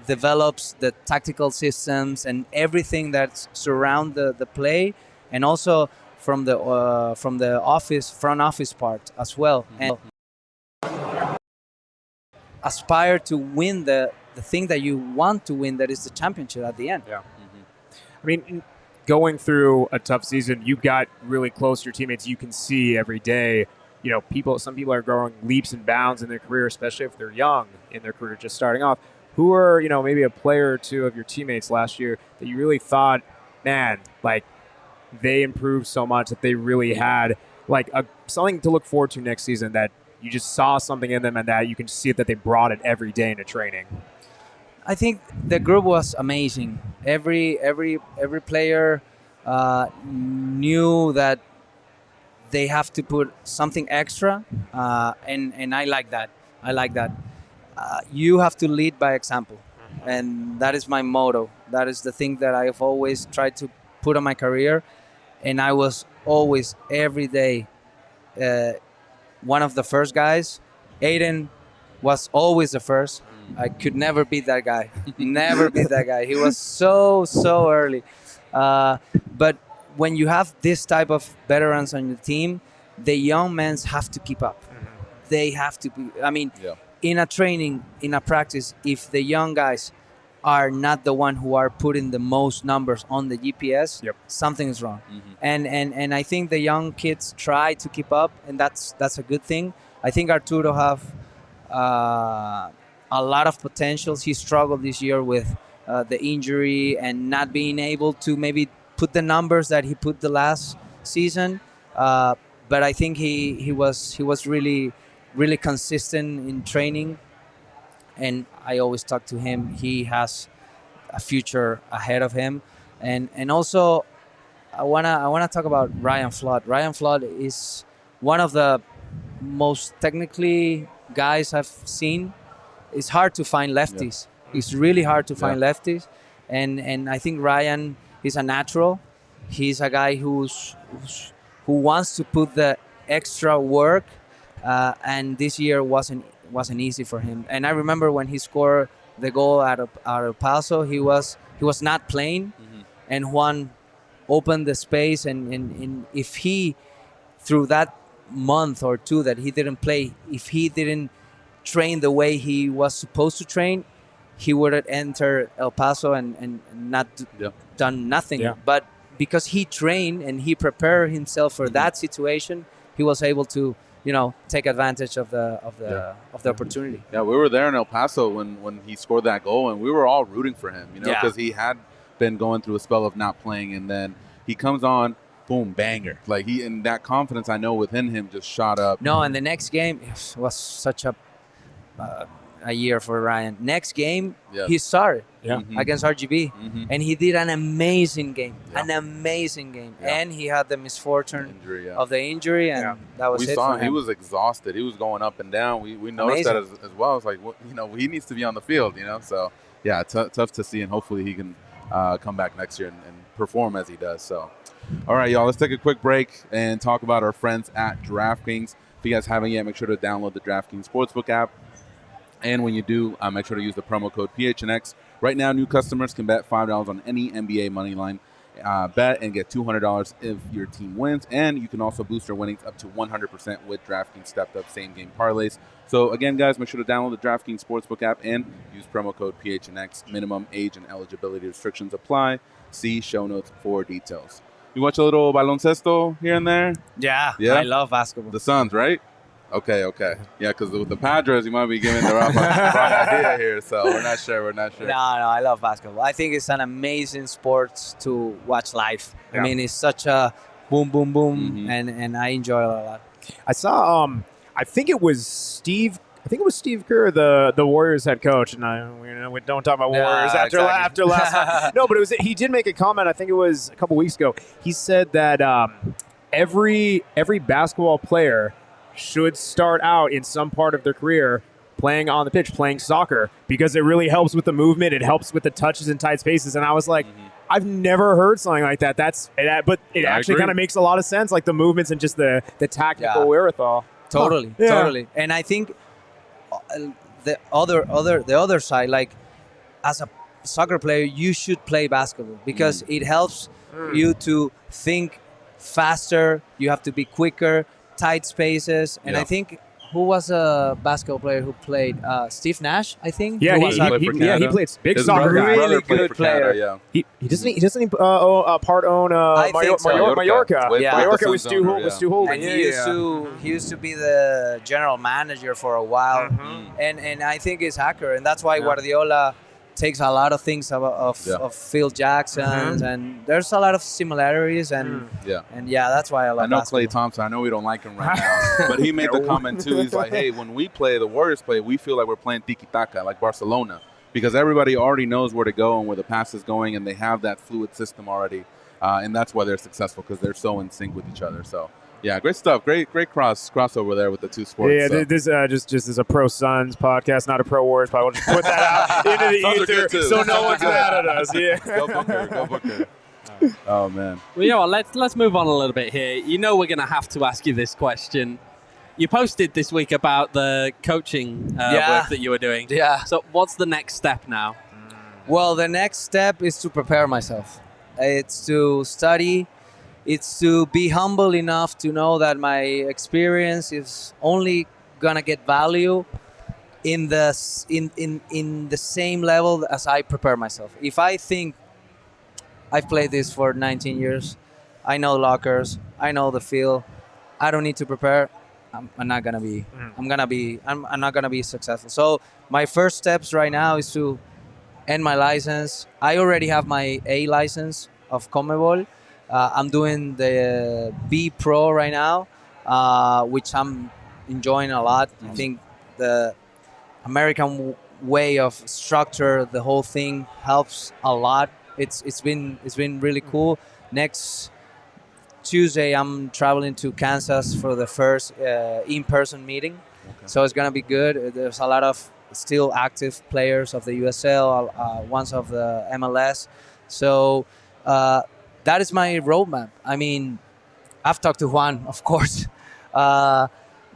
develops the tactical systems and everything that surround the play, and also from the front office part as well, and aspire to win the thing that you want to win, that is the championship at the end. I mean, going through a tough season, you got really close to your teammates. You can see every day, some people are growing leaps and bounds in their career, especially if they're young in their career, just starting off. Who are, maybe a player or two of your teammates last year that you really thought, man, like they improved so much that they really had like something to look forward to next season, that you just saw something in them and that you can see that they brought it every day into training? I think the group was amazing. Every player knew that they have to put something extra, and I like that. You have to lead by example, and that is my motto. That is the thing that I have always tried to put on my career, and I was always every day one of the first guys. Aiden was always the first. I could never beat that guy. Never beat that guy. He was so early. But when you have this type of veterans on your team, the young men have to keep up. They have to be. I mean, in a training, in a practice, if the young guys are not the one who are putting the most numbers on the GPS, something is wrong. And I think the young kids try to keep up, and that's a good thing. I think Arturo have a lot of potentials. He struggled this year with the injury and not being able to maybe put the numbers that he put the last season. But I think he was really consistent in training, and I always talk to him. He has a future ahead of him, and also I wanna talk about Ryan Flood. Ryan Flood is one of the most technically guys I've seen. It's hard to find lefties. It's really hard to find lefties, and I think Ryan is a natural. He's a guy who wants to put the extra work, and this year wasn't easy for him. And I remember when he scored the goal out of El Paso, he was not playing, and Juan opened the space, and if he, through that month or two that he didn't play, if he didn't train the way he was supposed to train, he would have entered El Paso and not done nothing. But because he trained and he prepared himself for that situation, he was able to take advantage of the opportunity. Yeah, we were there in El Paso when he scored that goal, and we were all rooting for him, because he had been going through a spell of not playing, and then he comes on, boom, banger. Like and that confidence I know within him just shot up. No, and the next game was such a year for Ryan. Next game, he started against RGB, and he did an amazing game, and he had the misfortune of the injury, and that was we it saw for him. him. He was exhausted. He was going up and down. We noticed that as well. It's like, he needs to be on the field, So, yeah, tough to see, and hopefully he can come back next year and perform as he does. So, all right, y'all, let's take a quick break and talk about our friends at DraftKings. If you guys haven't yet, make sure to download the DraftKings Sportsbook app. And when you do, make sure to use the promo code PHNX. Right now, new customers can bet $5 on any NBA money line bet and get $200 if your team wins. And you can also boost your winnings up to 100% with DraftKings stepped up same game parlays. So again, guys, make sure to download the DraftKings Sportsbook app and use promo code PHNX. Minimum age and eligibility restrictions apply. See show notes for details. You watch a little baloncesto here and there? Yeah, Yeah? I love basketball. The Suns, right? Okay. Yeah, because with the Padres, you might be giving the wrong idea here. So we're not sure. No, I love basketball. I think it's an amazing sport to watch live. Yeah. I mean, it's such a boom, boom, boom, and I enjoy it a lot. I saw. I think it was Steve Kerr, the Warriors head coach, and we don't talk about Warriors after last night. No, but he did make a comment. I think it was a couple weeks ago. He said that every basketball player should start out in some part of their career playing on the pitch, playing soccer, because it really helps with the movement. It helps with the touches in tight spaces. And I was like, I've never heard something like that. But it actually kind of makes a lot of sense, like the movements and just the tactical wherewithal. Totally. And I think the other side, like as a soccer player, you should play basketball because it helps you to think faster. You have to be quicker, tight spaces, and I think. Who was a basketball player who played? Steve Nash, I think. Yeah, he played big soccer guy. Really good player. He doesn't part own Mallorca. Mallorca was Stu Holden. And he used to be the general manager for a while, and I think it's accurate, and that's why Guardiola takes a lot of things of Phil Jackson's, and there's a lot of similarities, and that's why I love. I know basketball. Klay Thompson. I know we don't like him right now, but he made the comment too. He's like, "Hey, when we play, the Warriors play, we feel like we're playing tiki-taka, like Barcelona, because everybody already knows where to go and where the pass is going, and they have that fluid system already, and that's why they're successful because they're so in sync with each other." So. Yeah, great stuff. Great crossover there with the two sports. Yeah, so. This just is a pro Suns podcast, not a pro Warriors podcast. We'll just put that out into the ether so no one's mad at us. Yeah. Go Booker. Oh man. Well, you know what? Let's move on a little bit here. You know we're going to have to ask you this question. You posted this week about the coaching work that you were doing. Yeah. So what's the next step now? Well, the next step is to prepare myself. It's to study. It's to be humble enough to know that my experience is only gonna get value in the same level as I prepare myself. If I think I've played this for 19 years, I know lockers, I know the field, I don't need to prepare. I'm not gonna be. I'm not gonna be successful. So my first steps right now is to end my license. I already have my A license of CONMEBOL. I'm doing the B Pro right now, which I'm enjoying a lot. I think the American way of structure, the whole thing helps a lot. It's been really cool. Next Tuesday, I'm traveling to Kansas for the first in-person meeting, so it's gonna be good. There's a lot of still active players of the USL, ones of the MLS, so. That is my roadmap. I mean, I've talked to Juan, of course.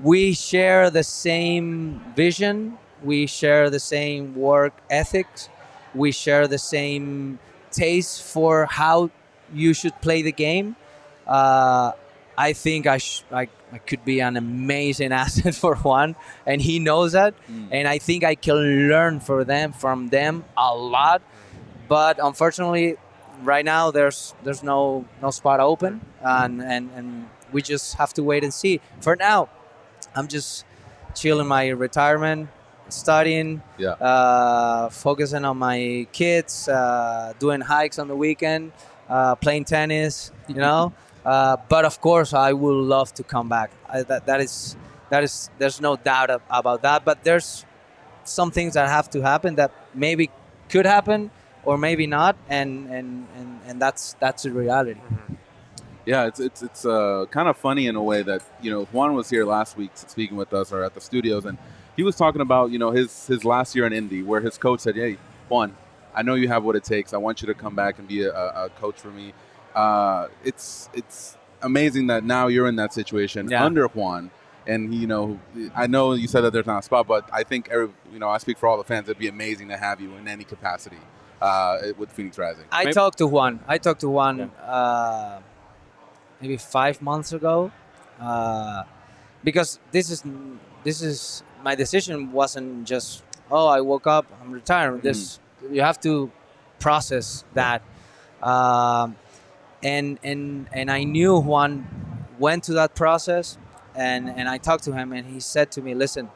We share the same vision. We share the same work ethics. We share the same taste for how you should play the game. I think I could be an amazing asset for Juan, and he knows that. And I think I can learn from them a lot. But unfortunately, right now, there's no spot open, and we just have to wait and see. For now, I'm just chilling my retirement, studying, focusing on my kids, doing hikes on the weekend, playing tennis, you know. But of course, I would love to come back. There's no doubt about that. But there's some things that have to happen that maybe could happen. Or maybe not, and that's the reality. Yeah, it's kind of funny in a way that Juan was here last week speaking with us or at the studios, and he was talking about his last year in Indy, where his coach said, "Hey, Juan, I know you have what it takes. I want you to come back and be a coach for me." It's amazing that now you're in that situation under Juan, and I know you said that there's not a spot, but I think I speak for all the fans. It'd be amazing to have you in any capacity. with Phoenix Rising? I talked to Juan. Maybe 5 months ago, because this is my decision. Wasn't just, oh, I woke up, I'm retired. This, you have to process that, and I knew Juan went to that process, and I talked to him, and he said to me, listen,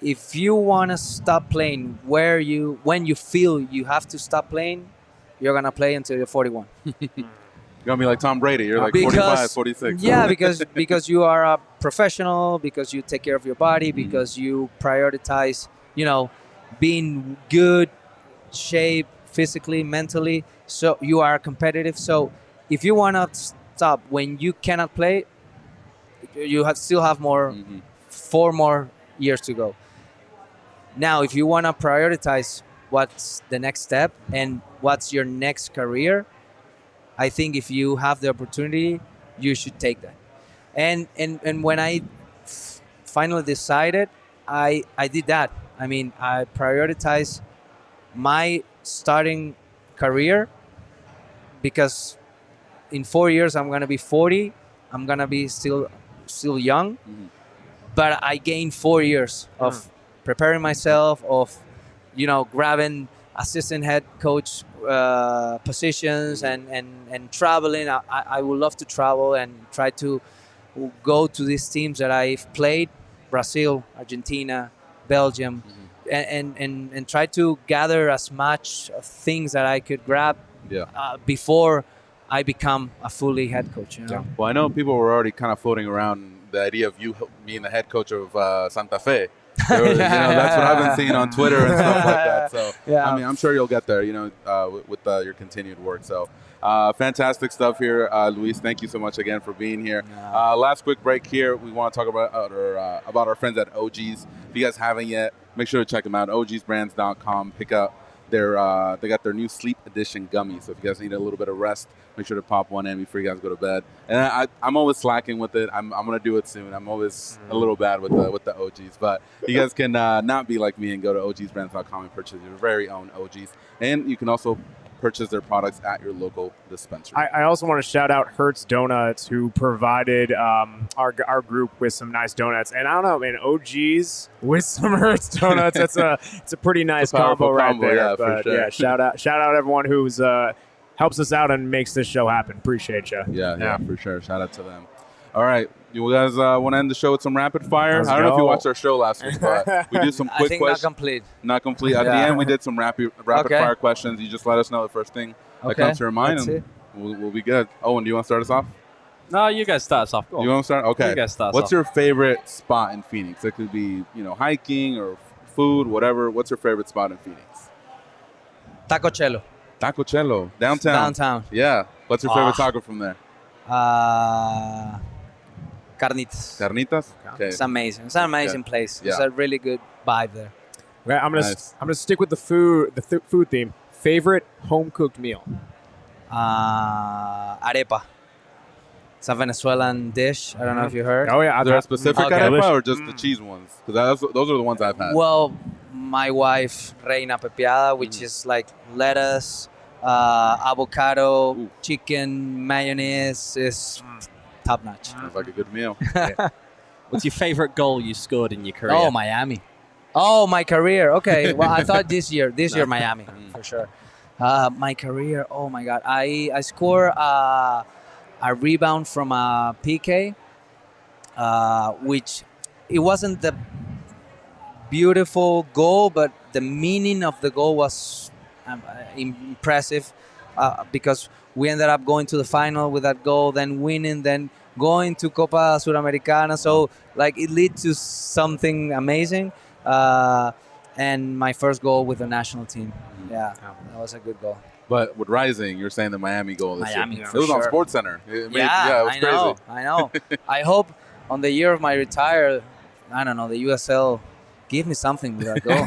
if you want to stop playing when you feel you have to stop playing, you're gonna play until you're 41. You're going to be like Tom Brady. You're like 45, 46. Yeah, because you are a professional, because you take care of your body, because you prioritize, being good shape physically, mentally. So you are competitive. So if you want to stop when you cannot play, you still have 4 more years to go. Now, if you want to prioritize what's the next step and what's your next career, I think if you have the opportunity, you should take that. And when I finally decided, I did that. I mean, I prioritized my starting career, because in 4 years I'm gonna be 40. I'm gonna be still young, but I gained 4 years of preparing myself, of grabbing assistant head coach positions and traveling. I would love to travel and try to go to these teams that I've played, Brazil, Argentina, Belgium, and try to gather as much things that I could grab before I become a fully head coach. Well, I know people were already kind of floating around the idea of you being the head coach of Santa Fe. That's what I've been seeing on Twitter and stuff like that. So, I mean, I'm sure you'll get there, with your continued work. So, fantastic stuff here, Luis. Thank you so much again for being here. Last quick break here. We want to talk about our friends at OG's. If you guys haven't yet, make sure to check them out. ogsbrands.com. Pick up they got their new sleep edition gummies. So if you guys need a little bit of rest, make sure to pop one in before you guys go to bed. And I'm always slacking with it. I'm gonna do it soon. I'm always a little bad with the OGs, but you guys can not be like me and go to ogsbrands.com and purchase your very own OGs. And you can also purchase their products at your local dispensary. I also want to shout out Hertz Donuts, who provided our group with some nice donuts. And I don't know, man, OGs with some Hertz Donuts. It's a pretty nice combo right there. Yeah, but for sure. shout out everyone who's helps us out and makes this show happen. Appreciate you. Yeah, for sure. Shout out to them. All right. You guys want to end the show with some rapid fire? Let's I don't know if you go. watched our show last week, but we did some quick I think questions. not complete. Not complete. At the end, we did some rapid fire questions. You just let us know the first thing that comes to your mind, and we'll be good. Owen, do you want to start us off? No, you guys start us off. Go on. You want to start? Okay. You guys start us What's off. your favorite spot in Phoenix? It could be, hiking or food, whatever. What's your favorite spot in Phoenix? Taco Cello. Taco Cello, downtown. Yeah. What's your favorite taco from there? Carnitas. Carnitas? Okay. It's amazing. It's an amazing place. It's Yeah. a really good vibe there. Okay, I'm Nice. gonna stick with the food theme. Favorite home cooked meal? Arepa. It's a Venezuelan dish. I don't know if you heard. Oh yeah, Is there a specific Okay. arepa or just the cheese ones? Because those are the ones I've had. Well, my wife, Reina Pepiada, which is like lettuce, avocado, chicken, mayonnaise, is top notch. Sounds like a good meal. What's your favorite goal you scored in your career? Oh, Miami. Oh, my career. Okay. Well, I thought this year Miami for sure. My career. Oh my God. I score a rebound from a PK, which it wasn't the beautiful goal, but the meaning of the goal was impressive, because we ended up going to the final with that goal, then winning, then going to Copa Sudamericana. So it led to something amazing. And my first goal with the national team. Yeah, that was a good goal. But with Rising, you're saying the Miami goal this Miami, year. for It was on sure. Sports Center. It was I know. crazy. I know. I hope on the year of my retire, I don't know, the USL give me something with that goal.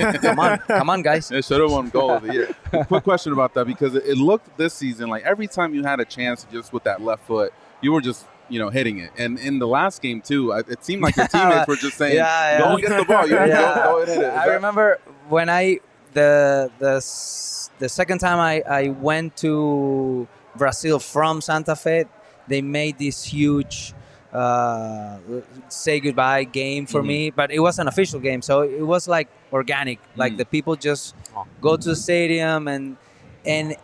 Come on, guys. It should have won goal of the year. Quick question about that, because it looked this season like every time you had a chance just with that left foot, you were just hitting it. And in the last game too, it seemed like your teammates were just saying, "Go and get the ball. Go and hit it." I remember when the the second time I went to Brazil from Santa Fe, they made this huge say goodbye game for me, but it was an official game, so it was like organic. Like the people just go to the stadium, and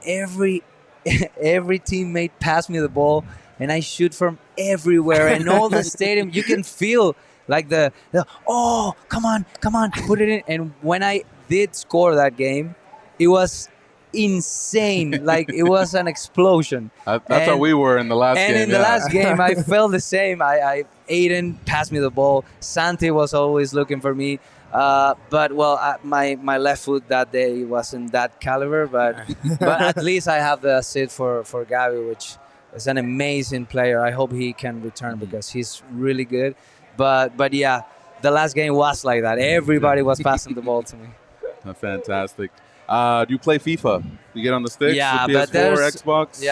every teammate passed me the ball, and I shoot from everywhere, and all the stadium you can feel like the oh, come on, put it in. And when I did score that game, it was insane. Like it was an explosion. That's how we were in the last game. And in the last game, I felt the same. Aiden passed me the ball. Santi was always looking for me. But my left foot that day wasn't that caliber. But at least I have the assist for Gabi, which is an amazing player. I hope he can return because he's really good. But yeah, the last game was like that. Everybody was passing the ball to me. Fantastic. Do you play FIFA? You get on the sticks? Yeah, with PS4, but there's Xbox?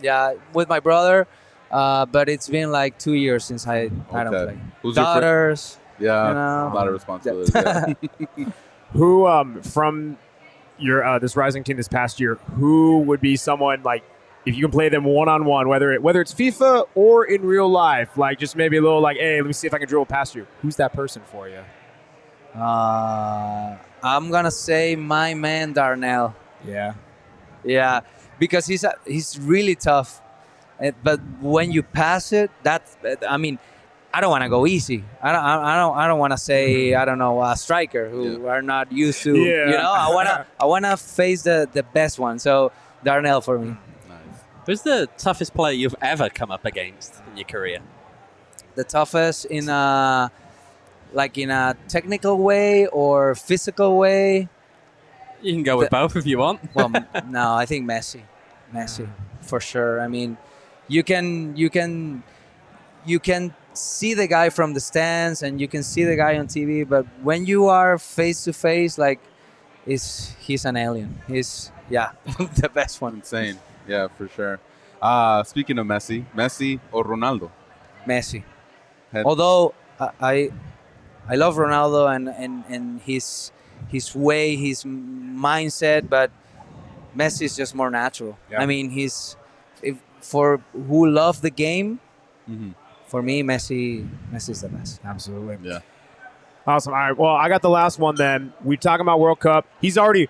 Yeah, with my brother. But it's been like 2 years since I don't play. Who's Daughters. Yeah, you know. a lot of responsibilities. Yeah. Who from your this Rising team this past year, who would be someone like if you can play them one-on-one, whether it's FIFA or in real life, like just maybe a little like, hey, let me see if I can dribble past you. Who's that person for you? I'm gonna say my man Darnell. Yeah, because he's really tough. But when you pass it, I don't want to go easy. I don't want to say a striker who are not used to. I wanna face the best one. So Darnell for me. Nice. Who's the toughest player you've ever come up against in your career? The toughest in a technical way or physical way? You can go with both if you want. Well, no, I think Messi for sure. I mean, you can see the guy from the stands and you can see the guy on TV, but when you are face to face, like, he's an alien. He's the best one. Insane. Yeah, for sure. Speaking of Messi or Ronaldo? Messi. Although I love Ronaldo and his way, his mindset, but Messi is just more natural. Yeah. I mean, for who love the game, for me, Messi is the best. Absolutely. Yeah. Awesome. All right. Well, I got the last one then. We talking about World Cup. He's made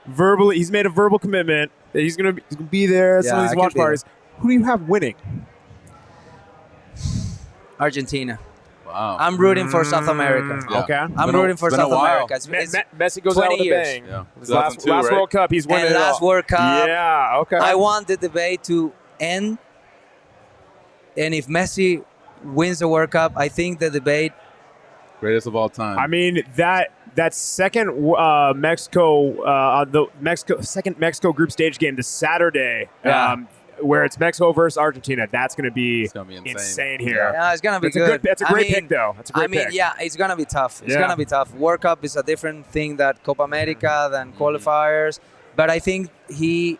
a verbal commitment that he's gonna be there at some of these watch parties. Who do you have winning? Argentina. Wow. I'm rooting for South America. Yeah. Okay. I'm rooting for South America. It's Messi goes out with a bang. Yeah. His last World Cup, he's winning it all. Last World Cup. Yeah, okay. I want the debate to end. And if Messi wins the World Cup, I think the debate... Greatest of all time. I mean, that second second Mexico group stage game, the Saturday, where it's Mexico versus Argentina, that's going to be insane here. Yeah, it's going to be good. That's a great pick, though. That's a great pick. Yeah, it's going to be tough. It's going to be tough. World Cup is a different thing than Copa América, than qualifiers. But I think he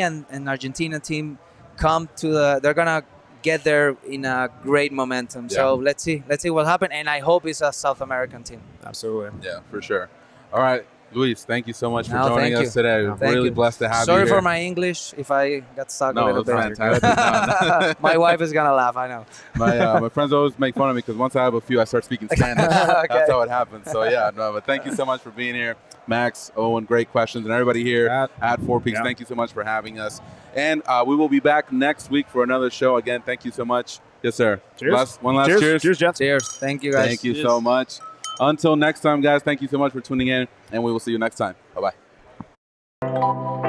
and Argentina team they're going to get there in a great momentum. Yeah. So let's see what happens. And I hope it's a South American team. Absolutely. Yeah, for sure. All right. Luis, thank you so much for joining us today. We're really blessed to have you Sorry here. for my English if I got stuck a little bit. Fantastic. My wife is going to laugh, I know. My friends always make fun of me because once I have a few, I start speaking Spanish. Okay. That's how it happens. So, but thank you so much for being here. Max, Owen, great questions. And everybody here at Four Peaks, thank you so much for having us. And we will be back next week for another show. Again, thank you so much. Yes, sir. Cheers. One last cheers. Cheers, Jeff. Cheers. Thank you, guys. Thank you so much. Until next time, guys, thank you so much for tuning in, and we will see you next time. Bye-bye.